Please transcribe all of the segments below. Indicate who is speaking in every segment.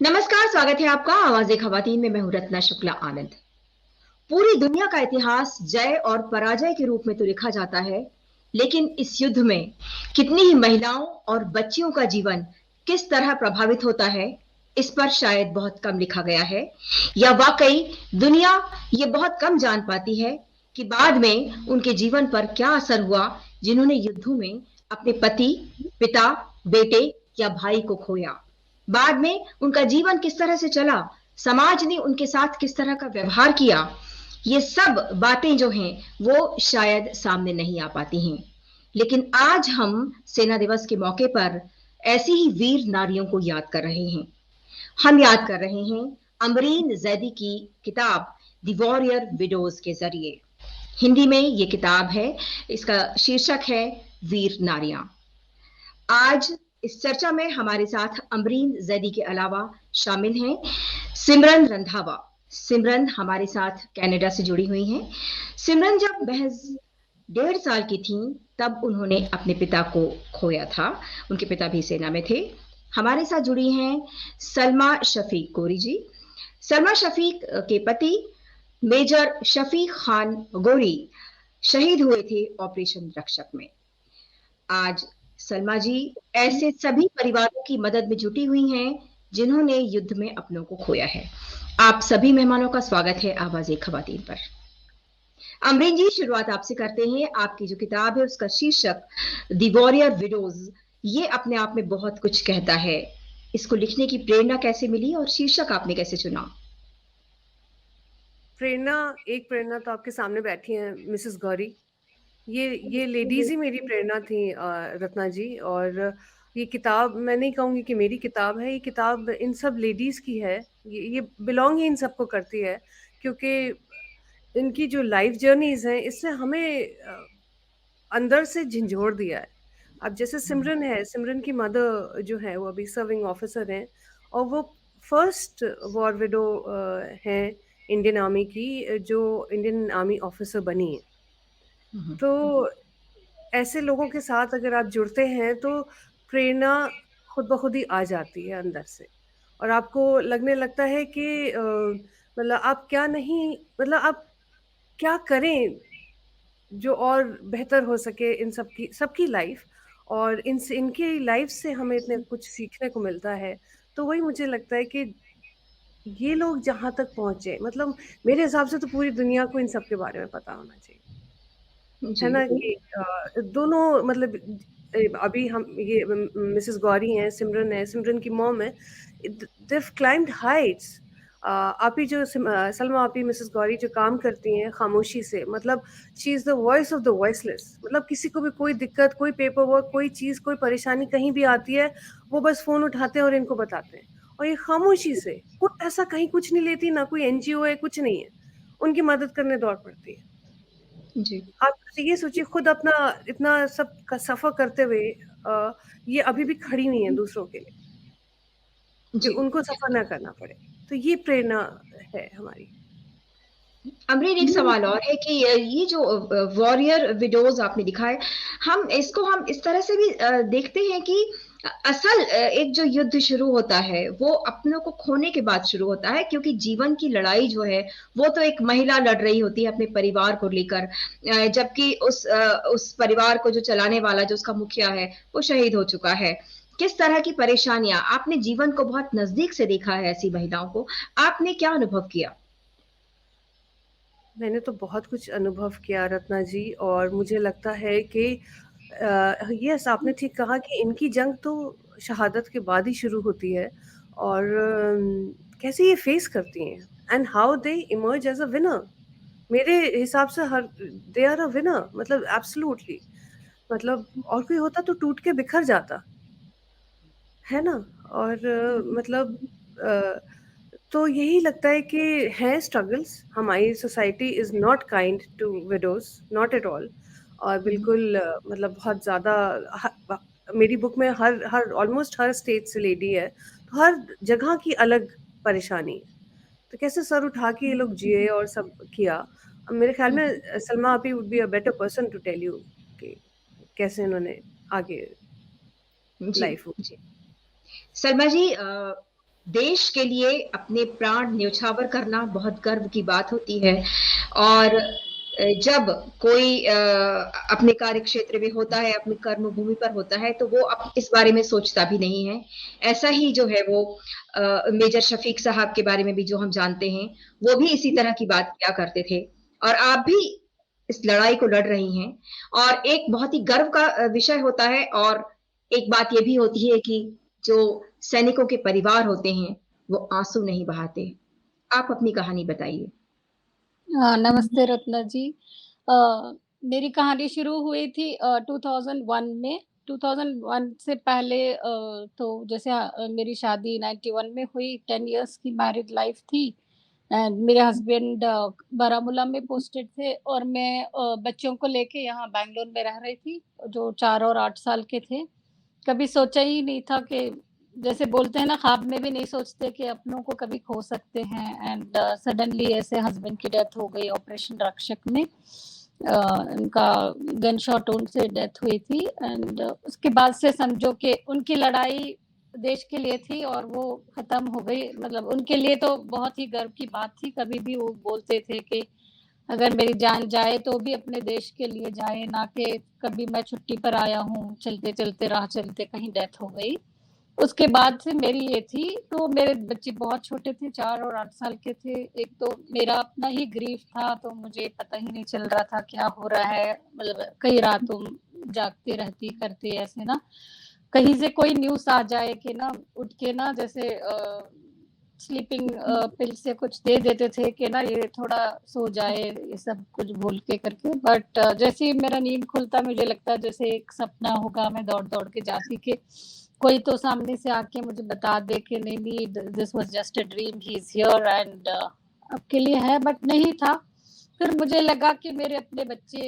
Speaker 1: नमस्कार, स्वागत है आपका आवाज़े ख़वातीन में। मैं हूं रत्ना शुक्ला आनंद। पूरी दुनिया का इतिहास जय और पराजय के रूप में तो लिखा जाता है, लेकिन इस युद्ध में कितनी ही महिलाओं और बच्चियों का जीवन किस तरह प्रभावित होता है, इस पर शायद बहुत कम लिखा गया है। या वाकई दुनिया ये बहुत कम जान पाती है कि बाद में उनके जीवन पर क्या असर हुआ, जिन्होंने युद्धों में अपने पति, पिता, बेटे या भाई को खोया। बाद में उनका जीवन किस तरह से चला, समाज ने उनके साथ किस तरह का व्यवहार किया, ये सब बातें जो हैं वो शायद सामने नहीं आ पाती हैं। लेकिन आज हम सेना दिवस के मौके पर ऐसी ही वीर नारियों को याद कर रहे हैं। हम याद कर रहे हैं अमरीन जैदी की किताब द वॉरियर विडोज के जरिए। हिंदी में ये किताब है, इसका शीर्षक है वीर नारियां। आज इस चर्चा में हमारे साथ अमरीन जैदी के अलावा शामिल हैं सिमरन रंधावा। सिमरन हमारे साथ कनाडा से जुड़ी हुई हैं। सिमरन जब महज 1.5 साल की थी तब उन्होंने अपने पिता को खोया था। उनके पिता भी सेना में थे। हमारे साथ जुड़ी हैं सलमा शफीक गोरी जी। सलमा शफीक के पति मेजर शफीक खान गोरी शहीद हुए थे ऑपरेशन रक्षक में। आज सलमा जी ऐसे सभी परिवारों की मदद में जुटी हुई हैं जिन्होंने युद्ध में अपनों को खोया है। आप सभी मेहमानों का स्वागत है आवाज़े ख़वातीन पर। अमरीन जी, शुरुआत आपसे करते हैं। आपकी जो किताब है उसका शीर्षक द वॉरियर विडोज, ये अपने आप में बहुत कुछ कहता है। इसको लिखने की प्रेरणा कैसे मिली और शीर्षक आपने कैसे चुना?
Speaker 2: प्रेरणा तो आपके सामने बैठी हैं मिसेस गौरी। ये लेडीज ही मेरी प्रेरणा थी, रत्ना जी। और ये किताब मैं नहीं कहूँगी कि मेरी किताब है, ये किताब इन सब लेडीज की है। ये बिलोंग ही इन सबको करती है, क्योंकि इनकी जो लाइफ जर्नीज हैं इससे हमें अंदर से झंझोड़ दिया है। अब जैसे सिमरन है, सिमरन की मदर जो है वो अभी सर्विंग ऑफिसर हैं, और वो फर्स्ट वॉर विडो हैं इंडियन आर्मी की, जो इंडियन आर्मी ऑफिसर बनी है। तो ऐसे लोगों के साथ अगर आप जुड़ते हैं तो प्रेरणा खुद ब खुद ही आ जाती है अंदर से, और आपको लगने लगता है कि मतलब आप क्या नहीं, मतलब आप क्या करें जो और बेहतर हो सके इन सबकी लाइफ, और इनकी लाइफ से हमें इतने कुछ सीखने को मिलता है। तो वही मुझे लगता है कि ये लोग जहाँ तक पहुँचे, मतलब मेरे हिसाब से तो पूरी दुनिया को इन सब के बारे में पता होना चाहिए, है
Speaker 1: जी।
Speaker 2: ना? कि दोनों मतलब अभी हम ये मिसेस गौरी हैं, सिमरन है, सिमरन की मॉम है, दे क्लाइम्ड हाइट्स। आप ही जो सलमा आप ही मिसेस गौरी जो काम करती हैं खामोशी से, मतलब she is the voice of the voiceless. मतलब किसी को भी कोई दिक्कत, कोई पेपर वर्क, कोई चीज़, कोई परेशानी कहीं भी आती है, वो बस फ़ोन उठाते हैं और इनको बताते हैं, और ये खामोशी से कोई ऐसा कहीं कुछ नहीं लेती, ना कोई एनजीओ है, कुछ नहीं है, उनकी मदद करने दौड़ पड़ती है।
Speaker 1: जी।
Speaker 2: आप ये सोचिए, खुद अपना इतना सब का सफ़र करते हुए ये अभी भी खड़ी हुई हैं दूसरों के लिए, कि
Speaker 1: जी।
Speaker 2: उनको सफ़र ना करना पड़े। तो ये प्रेरणा है हमारी।
Speaker 1: अमरीन, एक सवाल और है कि ये जो वॉरियर विडोज आपने लिखा है, हम इस तरह से भी देखते हैं कि असल एक जो युद्ध शुरू होता है वो अपनों को खोने के बाद शुरू होता है, क्योंकि जीवन की लड़ाई जो है वो तो एक महिला लड़ रही होती है अपने परिवार को लेकर, जबकि उस परिवार को जो चलाने वाला, जो उसका मुखिया है, वो शहीद हो चुका है। किस तरह की परेशानियां, आपने जीवन को बहुत नजदीक से देखा है ऐसी महिलाओं को, आपने क्या अनुभव किया?
Speaker 2: मैंने तो बहुत कुछ अनुभव किया रत्ना जी, और मुझे लगता है कि यस, आपने ठीक कहा कि इनकी जंग तो शहादत के बाद ही शुरू होती है, और कैसे ये फेस करती हैं, and how they emerge as a winner. मेरे हिसाब से हर दे आर अ विनर, मतलब एब्सोल्युटली। मतलब और कोई होता तो टूट के बिखर जाता, है ना? और मतलब अ, तो यही लगता है कि हैं स्ट्रगल्स। हमारी society is not kind to widows, not at all. और बिल्कुल मतलब बहुत ज़्यादा मेरी बुक में हर हर ऑलमोस्ट हर स्टेट से लेडी है, तो हर जगह की अलग परेशानी है। तो कैसे सर उठा के ये लोग जिए और सब किया। अब मेरे ख्याल में Salma Aapi would be a better person to tell you कि कैसे उन्होंने आगे
Speaker 1: जी।
Speaker 2: लाइफ।
Speaker 1: जी। सलमा जी, देश के लिए अपने प्राण न्यौछावर करना बहुत गर्व की बात होती है। और जब कोई अपने कार्य क्षेत्र में होता है, अपनी कर्म भूमि पर होता है, तो वो इस बारे में सोचता भी नहीं है। ऐसा ही जो है वो मेजर शफीक साहब के बारे में भी जो हम जानते हैं, वो भी इसी तरह की बात किया करते थे। और आप भी इस लड़ाई को लड़ रही हैं, और एक बहुत ही गर्व का विषय होता है। और एक बात ये भी होती है कि जो सैनिकों के परिवार होते हैं, वो आंसू नहीं बहाते। आप अपनी कहानी बताइए।
Speaker 3: नमस्ते रत्ना जी। मेरी कहानी शुरू हुई थी 2001 में। 2001 से पहले तो जैसे मेरी शादी 91 में हुई, 10 इयर्स की मैरिड लाइफ थी। एंड मेरे हस्बैंड बारामूला में पोस्टेड थे, और मैं बच्चों को लेके यहाँ बैंगलोर में रह रही थी, जो 4 और 8 साल के थे। कभी सोचा ही नहीं था कि, जैसे बोलते हैं ना, ख्वाब में भी नहीं सोचते कि अपनों को कभी खो सकते हैं। एंड सडनली ऐसे हस्बैंड की डेथ हो गई ऑपरेशन रक्षक में। उनका गन शॉट वुंड से डेथ हुई थी। एंड उसके बाद से समझो कि उनकी लड़ाई देश के लिए थी और वो खत्म हो गई। मतलब उनके लिए तो बहुत ही गर्व की बात थी। कभी भी वो बोलते थे कि अगर मेरी जान जाए तो भी अपने देश के लिए जाए, ना कि कभी मैं छुट्टी पर आया हूँ, चलते चलते राह चलते कहीं डेथ हो गई। उसके बाद से मेरी ये थी, तो मेरे बच्चे बहुत छोटे थे, 4 और 8 साल के थे। एक तो मेरा अपना ही ग्रीफ था, तो मुझे पता ही नहीं चल रहा था क्या हो रहा है। मतलब कई रातों जागती रहती करते ऐसे ना, कहीं से कोई न्यूज़ आ जाए कि ना उठ के ना, जैसे स्लीपिंग पिल से कुछ दे देते थे कि ना ये थोड़ा सो जाए, ये सब कुछ बोल के करके। बट जैसे ही मेरा नींद खुलता, मुझे लगता जैसे एक सपना होगा। मैं दौड़ दौड़ के जाती कि कोई तो सामने से आके मुझे बता दे कि नहीं नहीं, this was just a dream, he is here and आपके लिए है। बट नहीं था। फिर मुझे लगा कि मेरे अपने बच्चे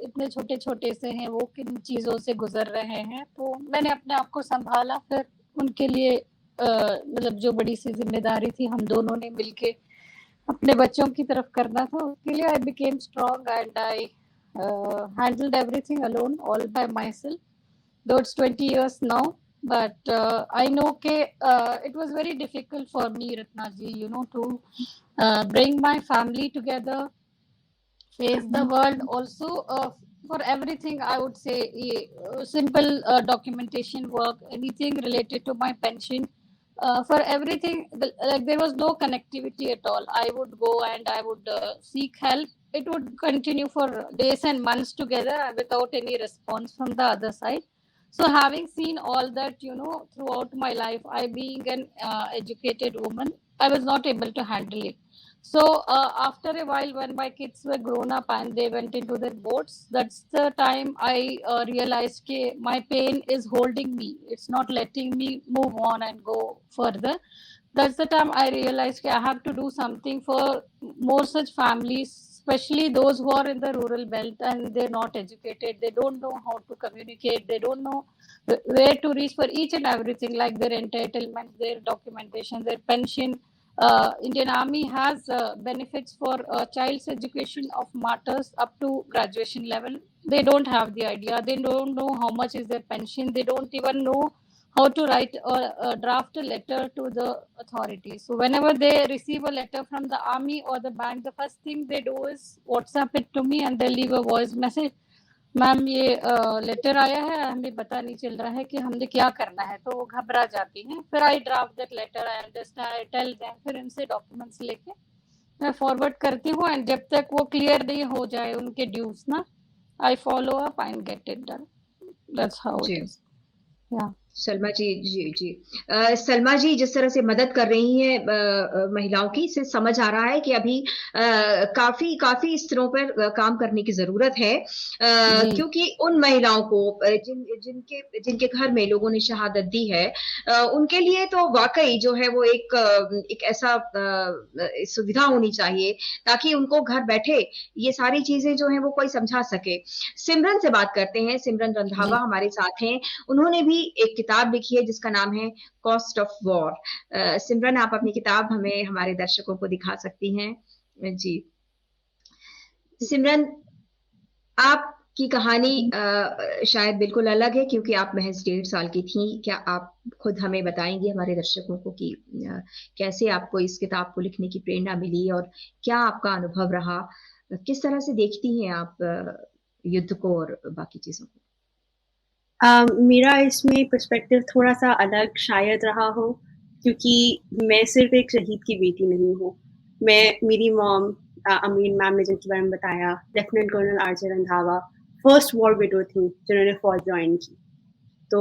Speaker 3: इतने छोटे छोटे से हैं, वो किन चीज़ों से गुजर रहे हैं। तो मैंने अपने आप को संभाला। फिर उनके लिए मतलब जो बड़ी सी जिम्मेदारी थी, हम दोनों ने मिलके अपने बच्चों की तरफ करना था, उसके लिए I became strong and I handled everything alone, all bye my self. though it's 20 years now, but I know it was very difficult for me, Ratna ji, to bring my family together, face the world. Also, for everything, I would say simple documentation work, anything related to my pension. For everything, like there was no connectivity at all. I would go and I would seek help. It would continue for days and months together without any response from the other side. So having seen all that, throughout my life, I being an educated woman, I was not able to handle it. So after a while, when my kids were grown up and they went into their boards, that's the time I realized that my pain is holding me. It's not letting me move on and go further. That's the time I realized that I have to do something for more such families, especially those who are in the rural belt and they're not educated. They don't know how to communicate. They don't know where to reach for each and everything, like their entitlement, their documentation, their pension. Indian Army has benefits for child's education of martyrs up to graduation level. They don't have the idea. They don't know how much is their pension. They don't even know how to write or draft a letter to the authorities. So whenever they receive a letter from the army or the bank, the first thing they do is WhatsApp it to me and they leave a voice message. Ma'am ये letter आया है, हमें पता नहीं चल रहा है कि हमने क्या करना है। तो वो घबरा जाती हैं। फिर I draft that letter, I understand, I tell them, फिर इनसे डॉक्यूमेंट्स लेके मैं फॉरवर्ड करती हूँ। एंड जब तक वो क्लियर नहीं हो जाए उनके ड्यूज ना, I follow up and get it done. That's how it is. या
Speaker 1: सलमा जी, जी जी, सलमा जी जिस तरह से मदद कर रही हैं महिलाओं की, इससे समझ आ रहा है कि अभी काफी काफी स्तरों पर काम करने की जरूरत है। क्योंकि उन महिलाओं को जिनके जिनके घर में लोगों ने शहादत दी है, उनके लिए तो वाकई जो है वो एक ऐसा सुविधा होनी चाहिए ताकि उनको घर बैठे ये सारी चीजें जो है वो कोई समझा सके। सिमरन से बात करते हैं। सिमरन रंधावा हमारे साथ हैं। उन्होंने भी एक किताब लिखी है जिसका नाम है कॉस्ट ऑफ वॉर। सिमरन, आप अपनी किताब हमें, हमारे दर्शकों को दिखा सकती हैं? जी सिमरन, आप की कहानी शायद बिल्कुल अलग है, क्योंकि आप महज 1.5 साल की थी। क्या आप खुद हमें बताएंगे, हमारे दर्शकों को, कि कैसे आपको इस किताब को लिखने की प्रेरणा मिली और क्या आपका अनुभव रहा? किस तरह से देखती हैं आप युद्ध को और बाकी चीजों को?
Speaker 4: मेरा इसमें पर्सपेक्टिव थोड़ा सा अलग शायद रहा हो, क्योंकि मैं सिर्फ एक शहीद की बेटी नहीं हूँ। मेरी मॉम अमीन मैम ने जिनके बारे में बताया, lieutenant colonel R J Randhawa first war widow थी जिन्होंने फौज ज्वाइन की। तो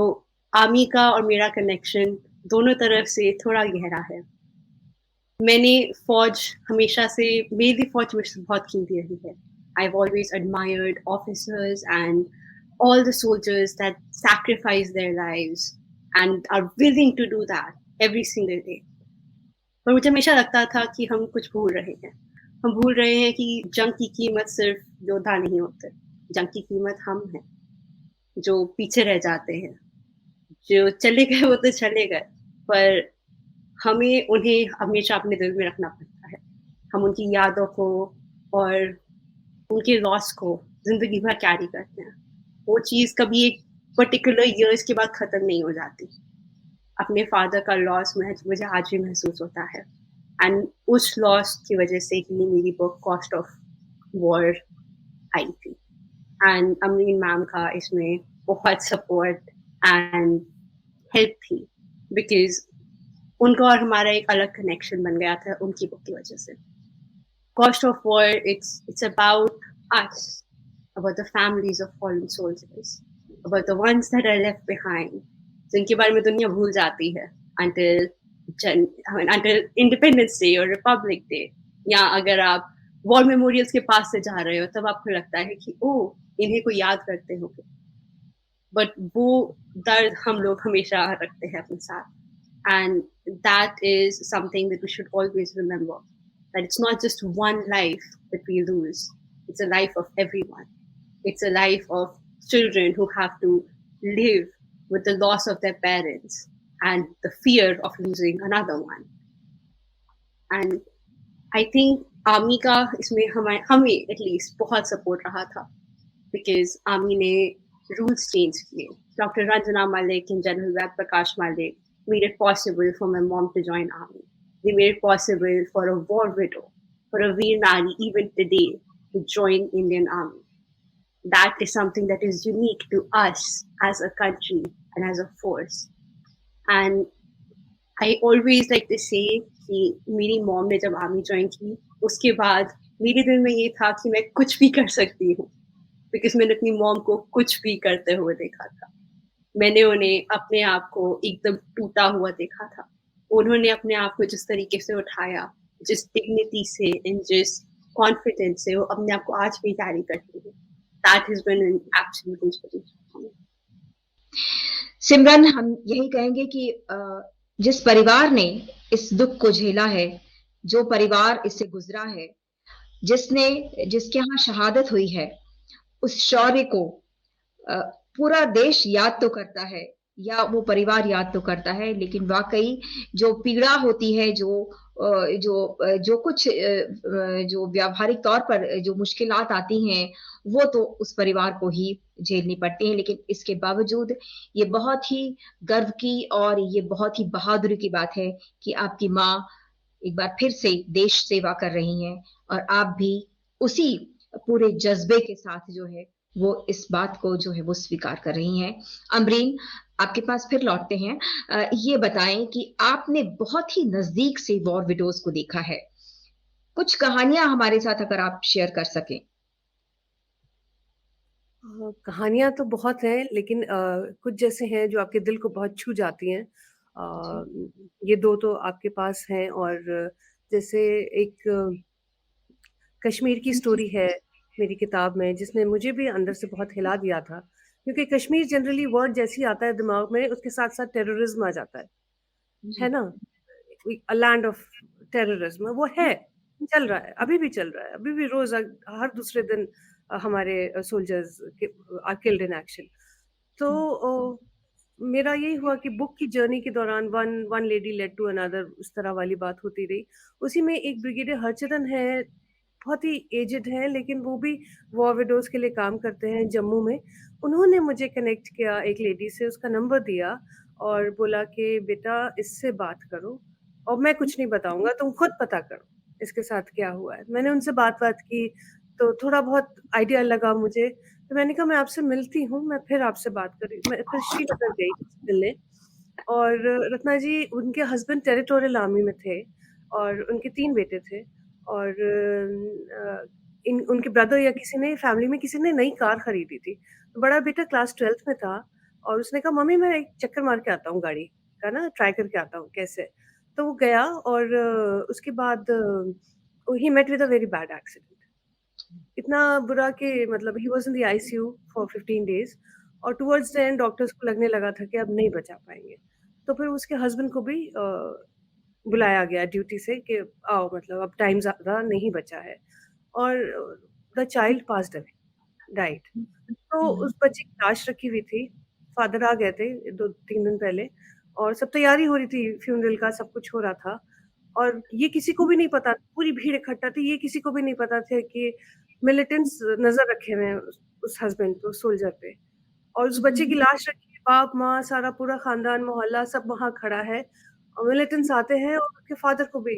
Speaker 4: आर्मी का और मेरा कनेक्शन दोनों तरफ से थोड़ा गहरा है। मैंने फौज हमेशा से, मेरी फौज मुझसे बहुत कीमती रही है। I've always admired officers and all the soldiers that sacrifice their lives and are willing to do that every single day. पर मुझे हमेशा लगता था कि हम कुछ भूल रहे हैं। हम भूल रहे हैं कि जंग की कीमत सिर्फ योद्धा नहीं होते, जंग की कीमत हम हैं जो पीछे रह जाते हैं। जो चले गए वो तो चले गए, पर हमें उन्हें हमेशा अपने दिल में रखना पड़ता है। हम उनकी यादों को और उनके लॉस को जिंदगी भर कैरी करते हैं। वो चीज़ कभी एक पर्टिकुलर ईयर्स के बाद ख़त्म नहीं हो जाती। अपने फादर का लॉस मुझे आज भी महसूस होता है, एंड उस लॉस की वजह से ही मेरी बुक कॉस्ट ऑफ वॉर आई थी। एंड अमीन मैम का इसमें बहुत सपोर्ट एंड हेल्प थी, बिकॉज उनका और हमारा एक अलग कनेक्शन बन गया था उनकी बुक की वजह से। Cost of War, it's about us, about the families of fallen soldiers, about the ones that are left behind, जिनके बारे में दुनिया भूल जाती है until Independence Day और Republic Day, या अगर आप वॉर मेमोरियल्स के पास से जा रहे हो तब आपको लगता है कि ओह, इन्हें कोई याद करते होंगे। बट वो दर्द हम लोग हमेशा रखते हैं अपने साथ, and that is something that we should always remember. That it's not just one life that we lose. It's a life of everyone. It's a life of children who have to live with the loss of their parents and the fear of losing another one. And I think army का इसमें हमें at least बहुत support रहा था, because army ने rules change किए. Dr. Ranjana Malik and General Ved Prakash Malik made it possible for my mom to join army. They made it possible for a war widow, for a Veer Nari even today to join Indian Army. That is something that is unique to us as a country and as a force. And I always like to say कि मेरी mom ने जब army join की, उसके बाद मेरे दिल में ये था कि मैं कुछ भी कर सकती हूँ, बिकॉज मैंने अपनी मॉम को कुछ भी करते हुए देखा था। मैंने उन्हें अपने आप को एकदम टूटा हुआ देखा था। उन्होंने अपने आप को जिस तरीके से उठाया, जिस डिग्निटी से एंड जिस कॉन्फिडेंस से वो अपने आप को आज भी कैरी करती है, that has been an absolute inspiration.
Speaker 1: Simran, हम यही कहेंगे कि जिस परिवार ने इस दुख को झेला है, जो परिवार इससे गुजरा है, जिसके यहाँ शहादत हुई है, उस शौर्य को पूरा देश याद तो करता है, या वो परिवार याद तो करता है, लेकिन वाकई जो पीड़ा होती है, जो कुछ जो व्यावहारिक तौर पर जो मुश्किलात आती हैं, वो तो उस परिवार को ही झेलनी पड़ती हैं। लेकिन इसके बावजूद ये बहुत ही गर्व की और ये बहुत ही बहादुरी की बात है कि आपकी माँ एक बार फिर से देश सेवा कर रही हैं, और आप भी उसी पूरे जज्बे के साथ जो है वो इस बात को जो है वो स्वीकार कर रही हैं। अमरीन, आपके पास फिर लौटते हैं। ये बताएं कि आपने बहुत ही नजदीक से वॉर विडोज को देखा है, कुछ कहानियां हमारे साथ अगर आप शेयर कर सकें।
Speaker 2: कहानियां तो बहुत हैं, लेकिन कुछ जैसे हैं जो आपके दिल को बहुत छू जाती हैं। ये दो तो आपके पास हैं, और जैसे एक कश्मीर की स्टोरी है मेरी किताब में, जिसने मुझे भी अंदर से बहुत हिला दिया था, क्योंकि कश्मीर जनरली वर्ड जैसे ही आता है दिमाग में, उसके साथ साथ टेररिज्म आ जाता है ना। अ लैंड ऑफ टेररिज्म वो है, चल रहा है, अभी भी चल रहा है, अभी भी रोज हर दूसरे दिन हमारे soldiers are killed in action. तो मेरा यही हुआ कि बुक की जर्नी के दौरान one lady led to another, उस तरह वाली बात होती रही। उसी में एक ब्रिगेडियर हरचंदन है, बहुत ही एजेड हैं, लेकिन वो भी वॉर विडोज के लिए काम करते हैं जम्मू में। उन्होंने मुझे कनेक्ट किया एक लेडी से, उसका नंबर दिया और बोला कि बेटा इससे बात करो और मैं कुछ नहीं बताऊंगा, तुम खुद पता करो इसके साथ क्या हुआ है। मैंने उनसे बात की तो थोड़ा बहुत आइडिया लगा मुझे, तो मैंने कहा मैं आपसे मिलती हूँ, मैं फिर आपसे बात करी। मैं फिर श्रीनगर गई मिलने, और रत्ना जी उनके हस्बैंड टेरिटोरियल आर्मी में थे और उनके 3 बेटे थे, और उनके ब्रदर या किसी ने फैमिली में किसी ने नई कार खरीदी थी। तो बड़ा बेटा क्लास 12th में था और उसने कहा मम्मी मैं एक चक्कर मार के आता हूँ गाड़ी का ना, ट्राई करके आता हूँ कैसे। तो वो गया और उसके बाद ही met with a very bad accident, इतना बुरा कि मतलब ही was in the ICU for 15 days, और टुवर्ड्स द एंड डॉक्टर्स को लगने लगा था कि अब नहीं बचा पाएंगे। तो फिर उसके हस्बैंड को भी बुलाया गया ड्यूटी से कि आओ, मतलब अब टाइम ज़्यादा नहीं बचा है, और the child passed away, died. तो उस बच्चे की लाश रखी हुई थी, फादर आ गए थे 2-3 दिन पहले, और सब तैयारी हो रही थी फ्यूनरल का, सब कुछ हो रहा था, और ये किसी को भी नहीं पता, पूरी भीड़ इकट्ठा थी, ये किसी को भी नहीं पता था कि मिलिटेंट्स नजर रखे हुए हैं उस हस्बैंड पे, उस सोल्जर पे, और उस बच्चे की लाश रखी है, बाप माँ सारा पूरा खानदान मोहल्ला सब वहां खड़ा है, और मिलिटेंट्स आते हैं और उसके फादर को भी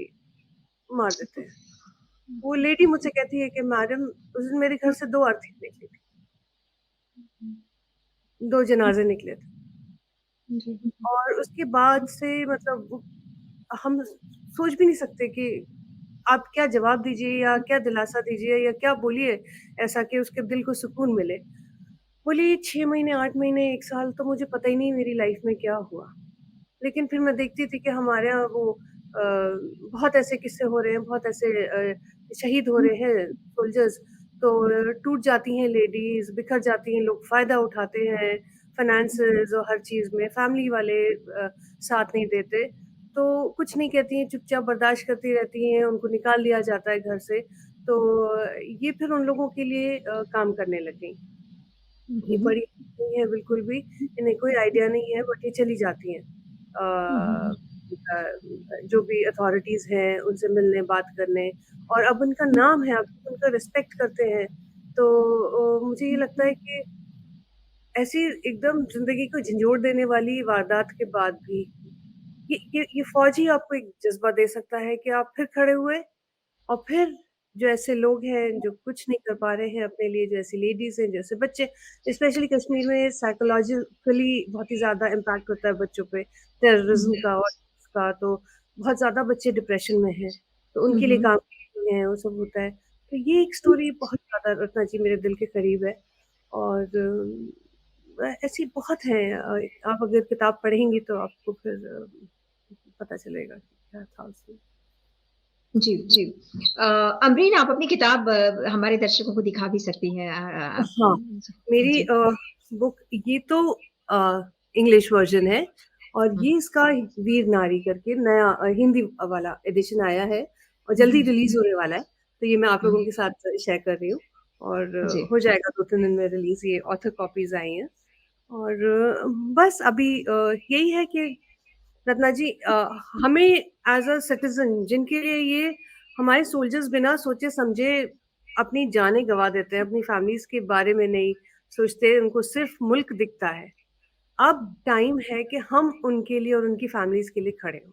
Speaker 2: मार देते हैं। वो लेडी मुझसे कहती है कि मैडम उस दिन मेरे घर से 2 अर्थी निकली थी, 2 जनाजे निकले थे, और उसके बाद से मतलब हम सोच भी नहीं सकते कि आप क्या जवाब दीजिए या क्या दिलासा दीजिए या क्या बोलिए ऐसा कि उसके दिल को सुकून मिले। बोली 6 महीने, 8 महीने, 1 साल तो मुझे पता ही नहीं मेरी लाइफ में क्या हुआ। लेकिन फिर मैं देखती थी कि हमारे यहाँ वो बहुत ऐसे किस्से हो रहे हैं, बहुत ऐसे शहीद हो रहे हैं सोल्जर्स, तो टूट जाती हैं लेडीज, बिखर जाती हैं, लोग फायदा उठाते हैं फाइनेंसेस और हर चीज में, फैमिली वाले साथ नहीं देते, तो कुछ नहीं कहती हैं, चुपचाप बर्दाश्त करती रहती हैं, उनको निकाल दिया जाता है घर से। तो ये फिर उन लोगों के लिए काम करने लगी। ये बड़ी नहीं है बिल्कुल भी, इन्हें कोई आइडिया नहीं है, बट ये चली जाती हैं जो भी अथॉरिटीज हैं उनसे मिलने, बात करने, और अब उनका नाम है, अब उनका रिस्पेक्ट करते हैं। तो मुझे ये लगता है कि ऐसी एकदम जिंदगी को झंझोड़ देने वाली वारदात के बाद भी ये फौज ही आपको एक जज्बा दे सकता है कि आप फिर खड़े हुए, और फिर जो ऐसे लोग हैं जो कुछ नहीं कर पा रहे हैं अपने लिए, जो ऐसी लेडीज हैं, जैसे बच्चे, स्पेशली कश्मीर में साइकोलॉजिकली बहुत ही ज्यादा इम्पैक्ट होता है बच्चों पे टेररिज्म का और का, तो बहुत ज्यादा बच्चे डिप्रेशन में हैं, तो उनके लिए काम करते हैं, वो सब होता है। तो ये एक स्टोरी बहुत ज्यादा रत्ना जी मेरे दिल के करीब है, और ऐसी बहुत है। आप अगर किताब पढ़ेंगी तो आपको फिर पता चलेगा कि क्या था उसमें।
Speaker 1: जी जी। अमरीन, आप अपनी किताब हमारे दर्शकों को दिखा भी सकती हैं।
Speaker 2: हाँ, मेरी बुक ये तो इंग्लिश वर्जन है, और ये इसका वीर नारी करके नया हिंदी वाला एडिशन आया है और जल्दी रिलीज होने वाला है, तो ये मैं आप लोगों के साथ शेयर कर रही हूँ, और हो जाएगा 2-3 दिन में रिलीज। ये ऑथर कॉपीज आई हैं, और बस अभी यही है कि रत्ना जी हमें एज अ सिटीजन, जिनके लिए ये हमारे सोल्जर्स बिना सोचे समझे अपनी जानें गंवा देते हैं, अपनी फैमिलीज के बारे में नहीं सोचते, उनको सिर्फ मुल्क दिखता है, अब टाइम है कि हम उनके लिए और उनकी फैमिलीज के लिए खड़े हों।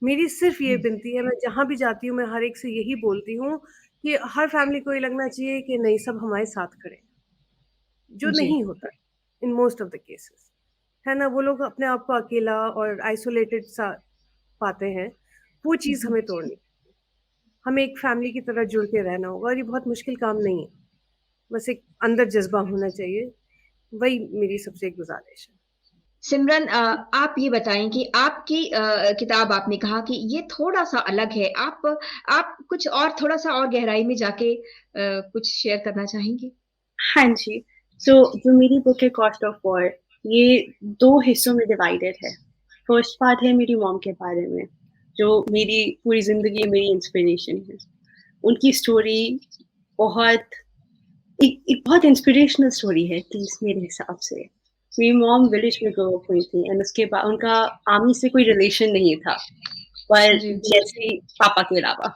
Speaker 2: मेरी सिर्फ ये विनती है, मैं जहां भी जाती हूँ मैं हर एक से यही बोलती हूँ कि हर फैमिली को ये लगना चाहिए कि नहीं, सब हमारे साथ खड़े हैं, जो नहीं होता in most of the cases, है ना। वो लोग अपने आप को अकेला और आइसोलेटेड सा पाते हैं, वो चीज़ हमें तोड़नी, हमें एक फैमिली की तरह जुड़ के रहना होगा, और ये बहुत मुश्किल काम नहीं है, बस एक अंदर जज्बा होना चाहिए, वही मेरी सबसे एक गुजारिश है।
Speaker 1: सिमरन, आप ये बताएं कि आपकी किताब, आपने कहा कि ये थोड़ा सा अलग है, आप कुछ और थोड़ा सा और गहराई में जाके कुछ शेयर करना चाहेंगे?
Speaker 4: हाँ जी, जो मेरी बुक है कॉस्ट ऑफ वॉर, ये 2 हिस्सों में डिवाइडेड है। फर्स्ट पार्ट है मेरी मॉम के बारे में, जो मेरी पूरी जिंदगी मेरी इंस्पिरेशन है। उनकी स्टोरी बहुत एक बहुत इंस्पिरेशनल स्टोरी है, प्लीज मेरे हिसाब से। मेरी मॉम विलेज में ग्रो अप हुई थी, एंड उसके बाद उनका आर्मी से कोई रिलेशन नहीं था, पर जैसे पापा के अलावा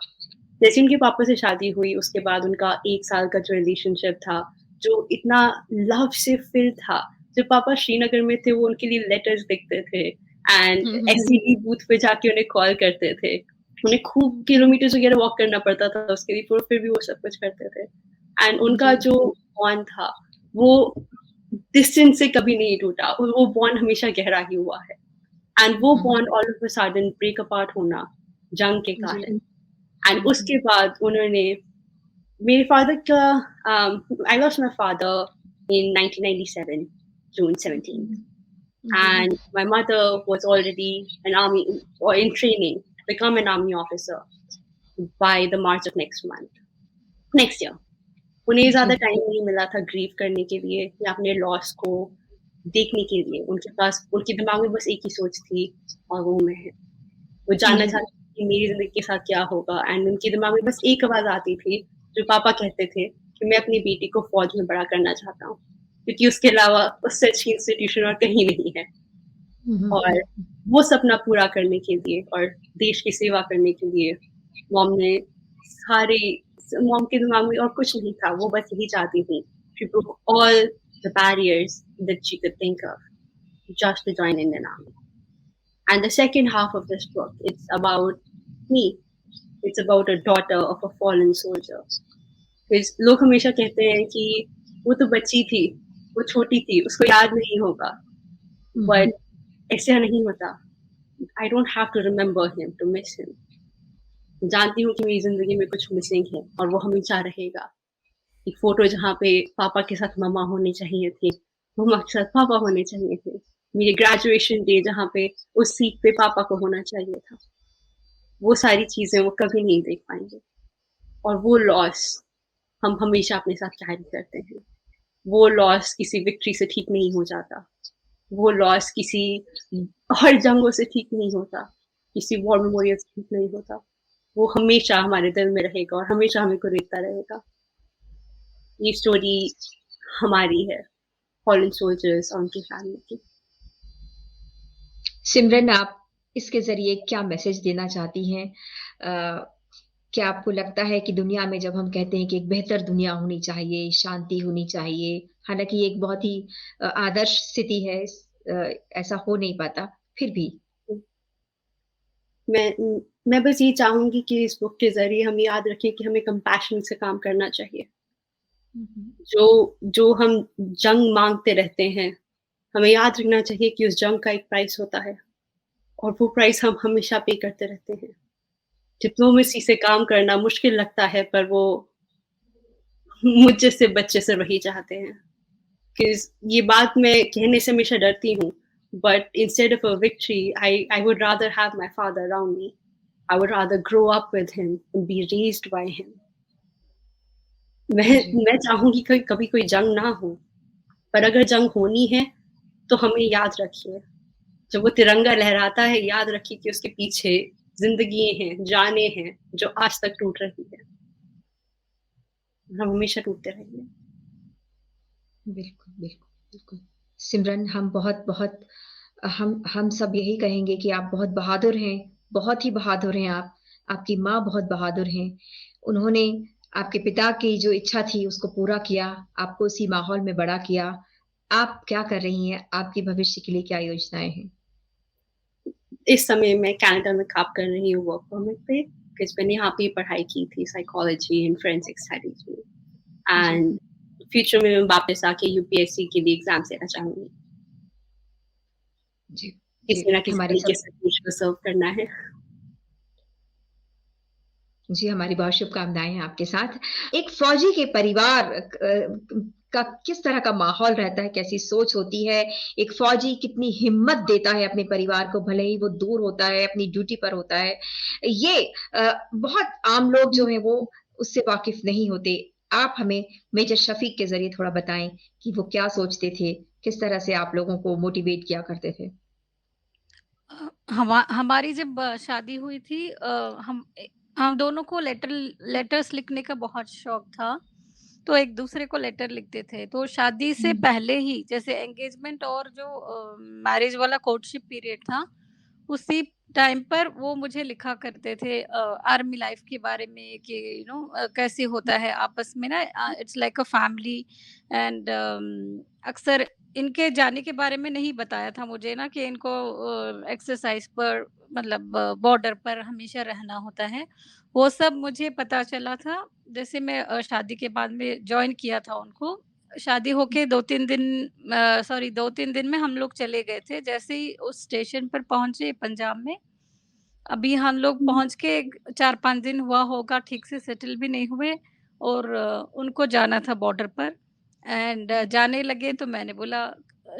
Speaker 4: जैसे उनके पापा से शादी हुई, उसके बाद उनका 1 साल का जो रिलेशनशिप था, जो इतना लव से फिल था। जब पापा श्रीनगर में थे, वो उनके लिए लेटर्स लिखते थे एंड एसटीडी बूथ पे जाके उन्हें कॉल करते थे। उन्हें खूब किलोमीटर्स वगैरह वॉक करना पड़ता था उसके लिए, फिर भी वो सब कुछ करते थे। एंड उनका जो बॉन्ड था, वो डिस्टेंस से कभी नहीं टूटा, वो बॉन्ड हमेशा गहरा ही हुआ है। एंड वो bond all of a sudden break apart होना जंग के कारण, एंड उसके बाद उन्होंने मेरे फादर का I lost my father in 1997 June 17th, and my mother was already an army or in training to become an army officer by the March of next year. उन्हें ज़्यादा टाइम नहीं मिला था ग्रीव करने के लिए या अपने लॉस को देखने के लिए। उनके दिमाग में बस एक ही सोच थी, और वो मैं है। वो जानना चाहती थी कि मेरी ज़िंदगी के साथ क्या होगा, एंड उनके दिमाग में बस एक आवाज़ आती थी, जो पापा कहते थे कि मैं अपनी बेटी को फ़ौज में बड़ा करना चाहता हूँ, क्योंकि उसके अलावा उससे अच्छी इंस्टीट्यूशन और कहीं नहीं है। और वो सपना पूरा करने के लिए और देश की सेवा करने के लिए मॉम के दिमाग में और कुछ नहीं था, वो बस यही चाहती थी, she broke all the barriers that she could think of just to join Indian Army. And the second half of this book, it's about me. It's about a daughter of a fallen soldier. Because लोग हमेशा कहते हैं कि वो तो बच्ची थी, वो छोटी थी, उसको याद नहीं होगा। But ऐसा नहीं होता। I don't have to remember him to miss him. जानती हूँ कि मेरी ज़िंदगी में कुछ मिसिंग है, और वो हमेशा रहेगा। एक फ़ोटो जहाँ पे पापा के साथ मम्मा होनी चाहिए थी, मम्मा के साथ पापा होने चाहिए थे। मेरे ग्रेजुएशन डे जहाँ पे उस सीट पे पापा को होना चाहिए था। वो सारी चीज़ें वो कभी नहीं देख पाएँगे, और वो लॉस हम हमेशा अपने साथ कैरी करते हैं। वो लॉस किसी विक्ट्री से ठीक नहीं हो जाता। वो लॉस किसी और जंगों से ठीक नहीं होता, किसी वॉर मेमोरियल से ठीक नहीं होता। वो हमेशा हमारे दिल में रहेगा और हमेशा हमें कुरेदता रहेगा। ये स्टोरी हमारी है, फॉलन सोल्जर्स और उनकी फैमिली की।
Speaker 1: सिमरन, आप इसके ज़रिए क्या मैसेज देना चाहती हैं? क्या आपको लगता है कि दुनिया में जब हम कहते हैं कि एक बेहतर दुनिया होनी चाहिए, शांति होनी चाहिए, हालाँकि ये एक बहुत ही आदर्श स्थिति है, ऐसा हो नहीं पाता, फिर भी?
Speaker 4: मैं बस ये चाहूँगी कि इस बुक के ज़रिए हम याद रखें कि हमें कंपैशन से काम करना चाहिए। जो हम जंग माँगते रहते हैं, हमें याद रखना चाहिए कि उस जंग का एक प्राइस होता है, और वो प्राइस हम हमेशा पे करते रहते हैं। डिप्लोमेसी से काम करना मुश्किल लगता है, पर वो मुझ जैसे बच्चे से वही चाहते हैं। कि ये बात मैं कहने से हमेशा डरती हूँ, but instead of a victory, I would rather have my father around me. I would rather grow up with him and be raised by him. मैं चाहूँगी कि कभी कोई जंग ना हो, पर अगर जंग होनी है, तो हमें याद रखिए, जब वो तिरंगा लहराता है, याद रखिए कि उसके पीछे ज़िंदगी हैं, जानें हैं, जो आज तक टूट रही है। हम हमेशा टूटते रहेंगे।
Speaker 1: बिल्कुल, बिल्कुल, बिल्कुल। सिमरन, हम सब यही कहेंगे कि आप बहुत बहादुर हैं, बहुत ही बहादुर हैं आप। आपकी माँ बहुत बहादुर हैं। उन्होंने आपके पिता की जो इच्छा थी उसको पूरा किया, आपको उसी माहौल में बड़ा किया। आप क्या कर रही हैं? आपके भविष्य के लिए क्या योजनाएँ हैं?
Speaker 4: इस समय मैं कनाडा में काम कर रही हूँ वर्क परमिट पे, बिकॉज़ मैंने यहाँ पे पढ़ाई की थी साइकोलॉजी एंड फोरेंसिक स्टडीज़ में, एंड फ्यूचर में मैं वापस आके यूपीएससी के लिए एग्ज़ाम्स देना चाहूँगी।
Speaker 1: जी,
Speaker 4: किसी ना किसी
Speaker 1: हमारे
Speaker 4: तरीके
Speaker 1: सब
Speaker 4: से देश को सर्व करना है।
Speaker 1: जी, हमारी बहुत शुभकामनाएँ हैं आपके साथ। एक फ़ौजी के परिवार का किस तरह का माहौल रहता है, कैसी सोच होती है? एक फ़ौजी कितनी हिम्मत देता है अपने परिवार को, भले ही वो दूर होता है, अपनी ड्यूटी पर होता है। ये बहुत आम लोग जो हैं वो उससे वाकिफ़ नहीं होते। आप हमें मेजर शफ़ीक के ज़रिए थोड़ा बताएँ कि वो क्या सोचते थे? किस तरह से आप लोगों को मोटिवेट किया करते थे?
Speaker 3: हमारी जब शादी हुई थी, हम दोनों को लेटर्स लिखने का बहुत शौक था, तो एक दूसरे को लेटर लिखते थे। तो शादी से पहले ही, जैसे एंगेजमेंट और जो मैरिज वाला कोर्टशिप पीरियड था, टाइम पर वो मुझे लिखा करते थे आर्मी लाइफ के बारे में कि कैसे होता है आपस में ना, it's like a family. And अक्सर इनके जाने के बारे में नहीं बताया था मुझे ना कि इनको एक्सरसाइज पर मतलब बॉर्डर पर हमेशा रहना होता है। वो सब मुझे पता चला था जैसे मैं शादी के बाद में जॉइन किया था उनको। शादी होके 2-3 दिन 2-3 दिन में हम लोग चले गए थे। जैसे ही उस स्टेशन पर पहुँचे पंजाब में, अभी हम लोग पहुँच के 4-5 दिन हुआ होगा, ठीक से सेटल भी नहीं हुए और उनको जाना था बॉर्डर पर। एंड जाने लगे तो मैंने बोला,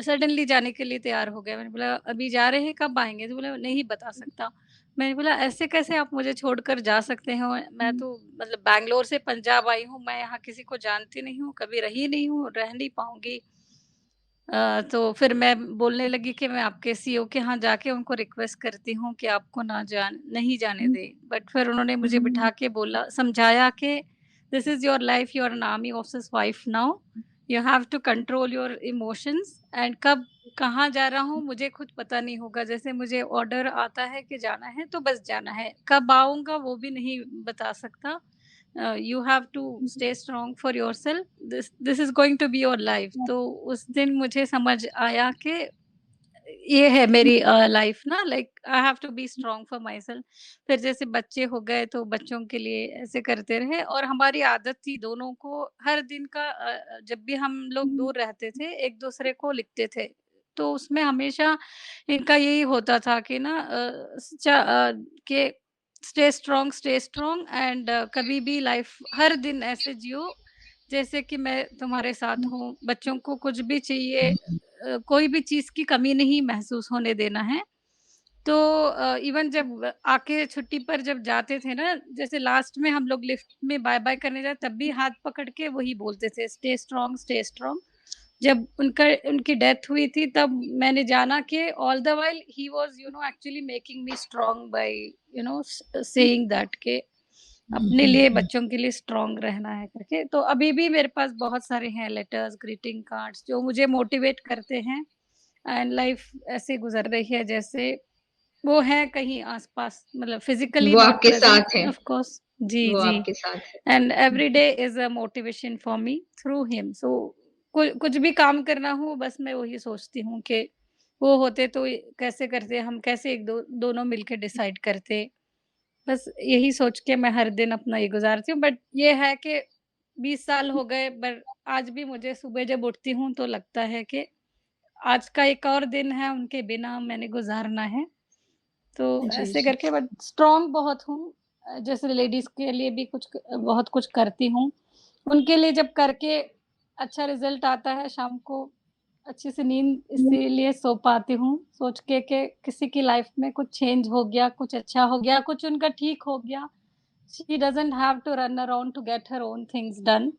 Speaker 3: सडनली जाने के लिए तैयार हो गए। मैंने बोला, "अभी जा रहे हैं, कब आएँगे?" तो बोला, "नहीं बता सकता।" मैंने बोला, "ऐसे कैसे आप मुझे छोड़कर जा सकते हो? मैं तो मतलब बैंगलोर से पंजाब आई हूँ, मैं यहाँ किसी को जानती नहीं हूँ, कभी रही नहीं हूँ, रह नहीं पाऊँगी।" तो फिर मैं बोलने लगी कि मैं आपके सीईओ के यहाँ जाके उनको रिक्वेस्ट करती हूँ कि आपको नहीं जाने दें। बट फिर उन्होंने मुझे बिठा के बोला, समझाया कि this is your life, you are an army officers wife now, you have to control your emotions. And कब कहाँ जा रहा हूँ मुझे खुद पता नहीं होगा। जैसे मुझे ऑर्डर आता है कि जाना है तो बस जाना है, कब आऊँगा वो भी नहीं बता सकता। You have to stay strong for yourself, this is going to be your life. तो उस दिन मुझे समझ आया कि ये है मेरी लाइफ ना, like I have to be strong for myself. फिर जैसे बच्चे हो गए तो बच्चों के लिए ऐसे करते रहे। और हमारी आदत थी दोनों को हर दिन का, जब भी हम लोग दूर रहते थे एक दूसरे को लिखते थे। तो उसमें हमेशा इनका यही होता था कि ना कि स्टे स्ट्रांग एंड कभी भी लाइफ हर दिन ऐसे जियो जैसे कि मैं तुम्हारे साथ हूँ। बच्चों को कुछ भी चाहिए, कोई भी चीज़ की कमी नहीं महसूस होने देना है। तो इवन जब आके छुट्टी पर जब जाते थे ना, जैसे लास्ट में हम लोग लिफ्ट में बाय-बाय करने जाते तब भी हाथ पकड़ के वही बोलते थे, स्टे स्ट्रांग। जब उनकी डेथ हुई थी तब मैंने जाना कि all the while he was actually making me strong by saying that के अपने लिए बच्चों के लिए स्ट्रांग रहना है करके। तो अभी भी मेरे पास बहुत सारे हैं लेटर्स, ग्रीटिंग कार्ड्स जो मुझे मोटिवेट करते हैं। एंड लाइफ ऐसे गुजर रही है जैसे वो है कहीं आस-पास, मतलब फिज़िकली
Speaker 1: वो
Speaker 3: नॉट
Speaker 1: आपके
Speaker 3: प्रेज़ेंट
Speaker 1: साथ है,
Speaker 3: ऑफ कोर्स। जी,
Speaker 1: वो
Speaker 3: जी।
Speaker 1: आपके साथ है।
Speaker 3: And every day is a motivation for me through him. So कुछ भी काम करना हो बस मैं वही सोचती हूँ कि वो होते तो कैसे करते, हम कैसे एक दो दोनों मिलके डिसाइड करते। बस यही सोच के मैं हर दिन अपना ये गुज़ारती हूँ। बट ये है कि 20 साल हो गए, पर आज भी मुझे सुबह जब उठती हूँ तो लगता है कि आज का एक और दिन है उनके बिना मैंने गुज़ारना है। तो
Speaker 1: जी,
Speaker 3: ऐसे
Speaker 1: जी।
Speaker 3: करके बट स्ट्रॉन्ग बहुत हूँ। जैसे लेडीज़ के लिए भी बहुत कुछ करती हूँ। उनके लिए जब करके अच्छा रिज़ल्ट आता है, शाम को अच्छे से नींद इसीलिए सो पाती हूँ, सोच के कि किसी की लाइफ़ में कुछ चेंज हो गया, कुछ अच्छा हो गया, कुछ उनका ठीक हो गया। She doesn't have to run around to get her own things done.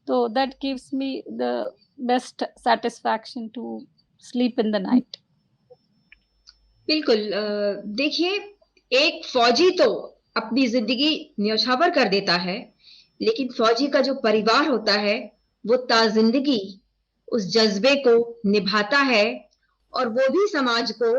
Speaker 3: So that gives me the best satisfaction to sleep in the night.
Speaker 1: बिल्कुल देखिए, एक फौजी तो अपनी ज़िंदगी न्यौछावर कर देता है, लेकिन फौजी का जो परिवार होता है, वो ताज़िंदगी उस जज़्बे को निभाता है और वो भी समाज को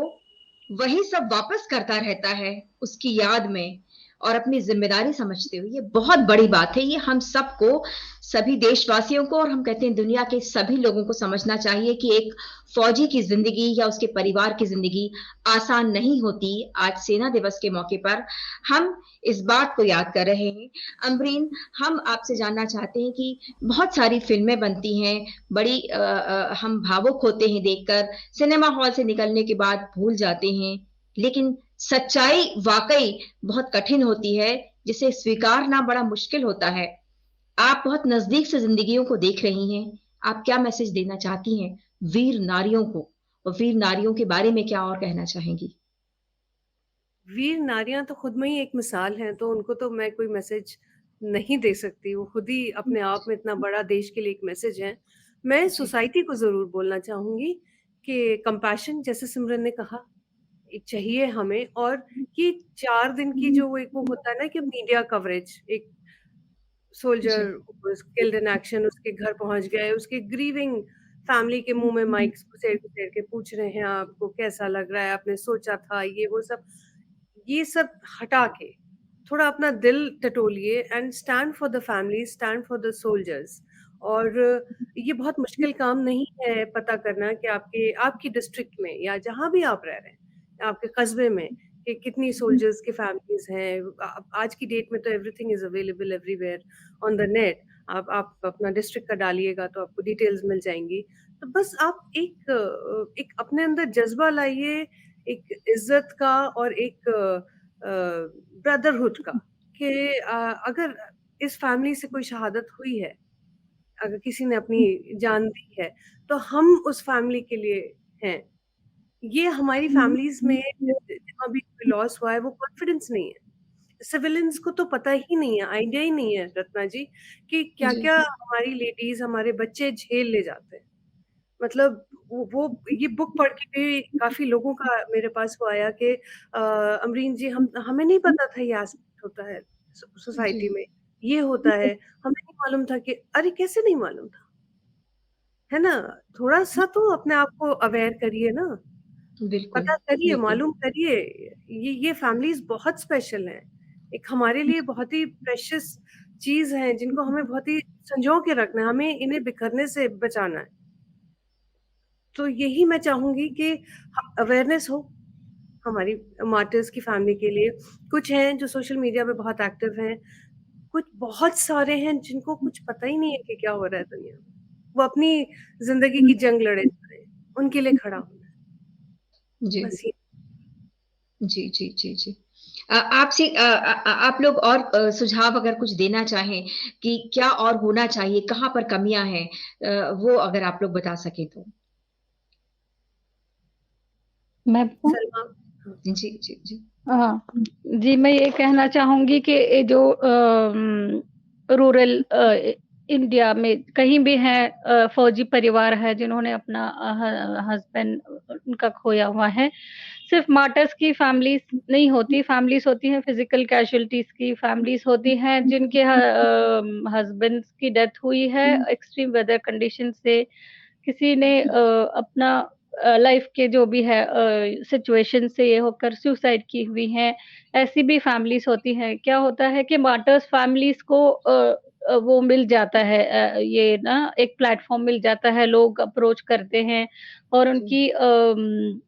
Speaker 1: वही सब वापस करता रहता है, उसकी याद में और अपनी ज़िम्मेदारी समझते हुए। ये बहुत बड़ी बात है, ये हम सबको, सभी देशवासियों को और हम कहते हैं दुनिया के सभी लोगों को समझना चाहिए कि एक फौजी की ज़िंदगी या उसके परिवार की ज़िंदगी आसान नहीं होती। आज सेना दिवस के मौके पर हम इस बात को याद कर रहे हैं। अमरीन, हम आपसे जानना चाहते हैं कि बहुत सारी फ़िल्में बनती हैं, बड़ी हम भावुक होते हैं देखकर, सिनेमा हॉल से निकलने के बाद भूल जाते हैं, लेकिन सच्चाई वाक़ई बहुत कठिन होती है, जिसे स्वीकारना बड़ा मुश्किल होता है। आप बहुत नज़दीक से ज़िंदगियों को देख रही हैं, आप क्या मैसेज देना चाहती हैं वीर नारियों को? और वीर नारियों के बारे में क्या और कहना चाहेंगी?
Speaker 2: वीर नारियाँ तो खुद में ही एक मिसाल हैं, तो उनको तो मैं कोई मैसेज नहीं दे सकती। वो खुद ही अपने आप में इतना बड़ा देश के लिए एक मैसेज हैं। मैं
Speaker 1: जी,
Speaker 2: सोसाइटी को ज़रूर बोलना चाहूँगी कि कंपैशन, जैसे सिमरन ने कहा, एक चाहिए हमें। और ये 4 दिन की जो वो एक वो होता है ना कि मीडिया कवरेज, एक soldier
Speaker 1: ji,
Speaker 2: was killed in action, उसके घर पहुँच गए, उसके ग्रीविंग फैमिली के मुँह में माइक्स घुसेड़-घुसेड़ के पूछ रहे हैं आपको कैसा लग रहा है, आपने सोचा था, ये वो सब। ये सब हटा के थोड़ा अपना दिल टटोलिए and stand for the family, stand for the soldiers. और ये बहुत मुश्किल काम नहीं है पता करना कि आपकी डिस्ट्रिक्ट में या जहां भी आप रह रहे हैं, आपके कस्बे में, कि कितनी सोल्जर्स की फैमिलीज हैं। आज की डेट में तो everything is available everywhere on the net. आप अपना डिस्ट्रिक्ट का डालिएगा तो आपको डिटेल्स मिल जाएंगी। तो बस आप एक अपने अंदर जज्बा लाइए, एक इज्जत का और एक ब्रदरहुड का, कि अगर इस फैमिली से कोई शहादत हुई है, अगर किसी ने अपनी जान दी है, तो हम उस फैमिली के लिए हैं। ये हमारी फैमिलीज में जहाँ भी कोई लॉस हुआ है, वो कॉन्फिडेंस नहीं है। सिविलियंस को तो पता ही नहीं है, आइडिया ही नहीं है रत्ना जी, कि क्या
Speaker 3: जी
Speaker 2: क्या हमारी लेडीज, हमारे बच्चे झेल ले जाते हैं। मतलब वो ये बुक पढ़ के भी काफी लोगों का मेरे पास वो आया कि अमरीन जी, हमें नहीं पता था ये एस्पेक्ट होता है
Speaker 3: जी
Speaker 2: सोसाइटी में, ये होता है, हमें नहीं मालूम था। कि अरे कैसे नहीं मालूम था, है ना? थोड़ा सा तो अपने आप को अवेयर करिए ना,
Speaker 1: बिल्कुल,
Speaker 2: पता करिए,
Speaker 1: बिल्कुल।
Speaker 2: मालूम करिए। ये फैमिलीज बहुत स्पेशल हैं, एक हमारे लिए बहुत ही प्रेशियस चीज है, जिनको हमें बहुत ही संजो के रखना है, हमें इन्हें बिखरने से बचाना है। तो यही मैं चाहूंगी कि अवेयरनेस हो हमारी मार्टर्स की फैमिली के लिए। कुछ हैं जो सोशल मीडिया पे बहुत एक्टिव हैं, कुछ बहुत सारे हैं जिनको कुछ पता ही नहीं है कि क्या हो रहा है दुनिया में। वो अपनी जिंदगी की जंग लड़े जा रहे हैं, उनके लिए खड़ा होना है,
Speaker 1: जी,
Speaker 2: बस ये।
Speaker 1: जी, जी, जी, जी। आपसे आप लोग और सुझाव अगर कुछ देना चाहें कि क्या और होना चाहिए, कहाँ पर कमियाँ हैं, वो अगर आप लोग बता सकें तो?
Speaker 3: मैं बताऊं?
Speaker 2: सलमा। हाँ।
Speaker 1: जी, जी, जी।
Speaker 3: हाँ जी, मैं ये कहना चाहूंगी कि ये जो रूरल इंडिया में कहीं भी है, फौजी परिवार है जिन्होंने अपना हस्बैंड उनका खोया हुआ है। सिर्फ मार्टर्स की फैमिलीज नहीं होती, फैमिलीज होती हैं फिजिकल कैजुअलिटीज की, फैमिलीज होती हैं जिनके हस्बैंड्स की डेथ हुई है एक्सट्रीम वेदर कंडीशन से, किसी ने अपना लाइफ के जो भी है सिचुएशन से ये होकर सुसाइड की हुई हैं। ऐसी भी फैमिलीज होती हैं। क्या होता है कि मार्टर्स फैमिलीज को वो मिल जाता है, ये ना एक प्लेटफॉर्म मिल जाता है, लोग अप्रोच करते हैं और
Speaker 1: जी,
Speaker 3: उनकी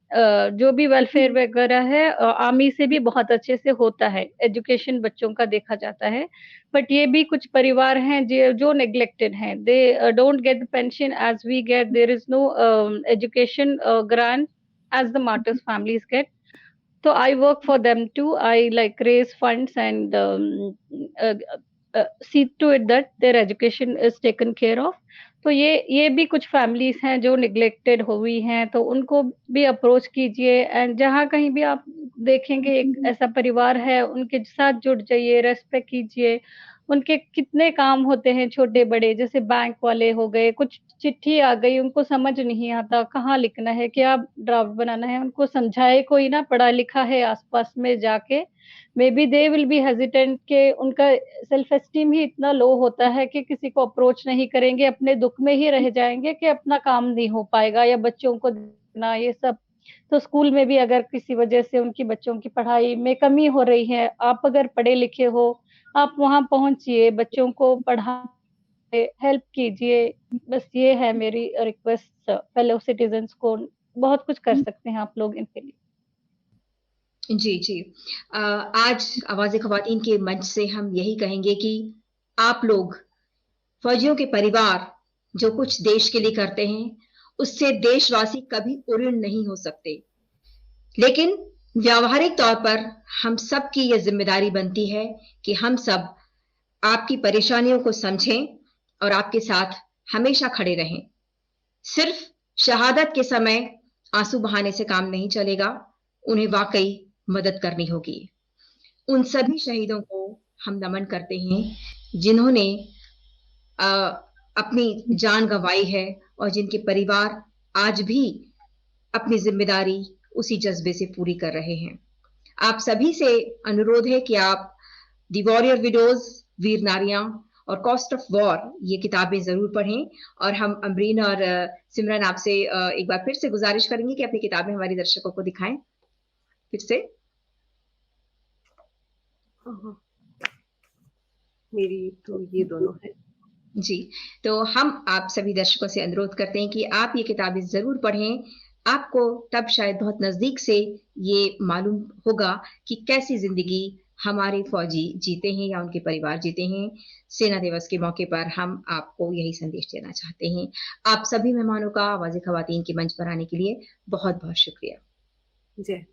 Speaker 3: जो भी वेलफेयर वगैरह है आर्मी से भी बहुत अच्छे से होता है, एजुकेशन बच्चों का देखा जाता है। बट ये भी कुछ परिवार हैं जो नेग्लेक्टेड हैं, they don't get the pension as we get, there is no education grant as the martyrs families get. So I work for them too. I like raise funds and uh, see to it that their education is taken care of. तो ये भी कुछ families हैं जो neglected हुई हैं, तो उनको भी अप्रोच कीजिए। एंड जहाँ कहीं भी आप देखेंगे एक ऐसा परिवार है, उनके साथ जुड़ जाइए, रेस्पेक्ट कीजिए। उनके कितने काम होते हैं छोटे बड़े, जैसे बैंक वाले हो गए, कुछ चिट्ठी आ गई उनको समझ नहीं आता कहाँ लिखना है, क्या ड्राफ्ट बनाना है, उनको समझाए कोई ना पढ़ा लिखा है आसपास में जाके, may be they will be hesitant के उनका सेल्फ एस्टीम ही इतना लो होता है कि किसी को अप्रोच नहीं करेंगे, अपने दुख में ही रह जाएंगे कि अपना काम नहीं हो पाएगा या बच्चों को देखना ये सब। तो स्कूल में भी अगर किसी वजह से उनकी बच्चों की पढ़ाई में कमी हो रही है, आप अगर पढ़े लिखे हो, आप वहां पहुंचिए, बच्चों को पढ़ा हेल्प कीजिए। बस ये है मेरी रिक्वेस्ट फेलो सिटीजन्स को। बहुत कुछ कर सकते हैं आप लोग इनके लिए।
Speaker 1: जी, जी। आज आवाज़े ख़वातीन के मंच से हम यही कहेंगे कि आप लोग, फौजियों के परिवार, जो कुछ देश के लिए करते हैं, उससे देशवासी कभी उऋण नहीं हो सकते। लेकिन व्यावहारिक तौर पर हम सब की यह ज़िम्मेदारी बनती है कि हम सब आपकी परेशानियों को समझें और आपके साथ हमेशा खड़े रहें। सिर्फ शहादत के समय आंसू बहाने से काम नहीं चलेगा, उन्हें वाकई मदद करनी होगी। उन सभी शहीदों को हम नमन करते हैं जिन्होंने अ, अपनी जान गंवाई है और जिनके परिवार आज भी अपनी जिम्मेदारी उसी जज्बे से पूरी कर रहे हैं। आप सभी से अनुरोध है कि आप दी वॉरियर विडोज, वीर नारियां और कॉस्ट ऑफ वॉर, ये किताबें जरूर पढ़ें। और हम अमरीन और सिमरन आपसे एक बार फिर से गुजारिश करेंगे कि अपनी किताबें हमारे दर्शकों को दिखाएं फिर से।
Speaker 2: हाँ, मेरी तो ये दोनों है।
Speaker 1: जी, तो हम आप सभी दर्शकों से अनुरोध करते हैं कि आप ये किताबें ज़रूर पढ़ें। आपको तब शायद बहुत नज़दीक से ये मालूम होगा कि कैसी ज़िंदगी हमारे फ़ौजी जीते हैं या उनके परिवार जीते हैं। सेना दिवस के मौके पर हम आपको यही संदेश देना चाहते हैं। आप सभी मेहमानों का आवाज़े ख़वातीन के मंच पर आने के लिए बहुत-बहुत शुक्रिया।
Speaker 2: जय